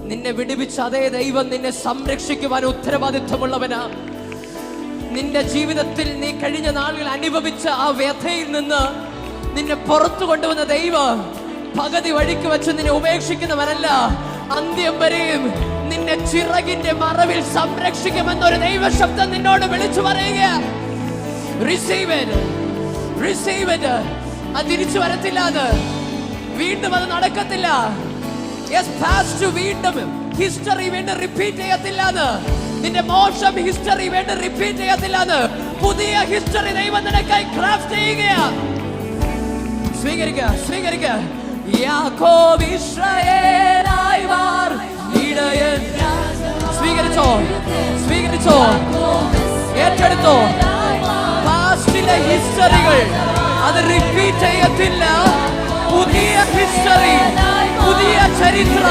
നിന്നെ വിടുവിച്ച അതേ ദൈവം നിന്നെ സംരക്ഷിക്കുവാൻ ഉത്തരവാദിത്വമുള്ളവനാ. നിന്റെ ജീവിതത്തിൽ നീ കഴിഞ്ഞ നാളുകൾ അനുഭവിച്ച ആ വ്യഥയിൽ നിന്ന് നിന്നെ പുറത്തു കൊണ്ടുവന്ന ദൈവം പകുതി വഴിക്ക് വെച്ച് നിന്നെ ഉപേക്ഷിക്കുന്നവനല്ല. അന്ത്യം വരെയും നിന്നെ ചിറകിന്റെ മറവിൽ സംരക്ഷിക്കുമെന്നൊരു ദൈവശബ്ദം നിന്നോട് വിളിച്ചു പറയുക. Receive it, receive it. അത് തിരിച്ചു വരത്തില്ല, അത് വീണ്ടും അത് നടക്കത്തില്ല. വീണ്ടും ഹിസ്റ്ററി വീണ്ടും റിപ്പീറ്റ് ചെയ്യത്തില്ല. നിന്റെ മോശം ഹിസ്റ്ററി വീണ്ടും റിപ്പീറ്റ് ചെയ്യത്തില്ല. പുതിയ ഹിസ്റ്ററി ദൈവം നിനക്കായി ക്രാഫ്റ്റ് ചെയ്യുകയാണ്. സ്വീകരിക്കുക, സ്വീകരിക്കുക. യാക്കോബ് ഇസ്രായേലായി മാർ ഇടയൻ. സ്വീകരിച്ചോ, സ്വീകരിച്ചോ, ഏറ്റെടുത്തോ. പാസ്റ്റിലെ ഹിസ്റ്ററികൾ അത് റിപ്പീറ്റ് ചെയ്യത്തില്ല. പുതിയ ഹിസ്റ്ററി, പുതിയ ചരിത്രം.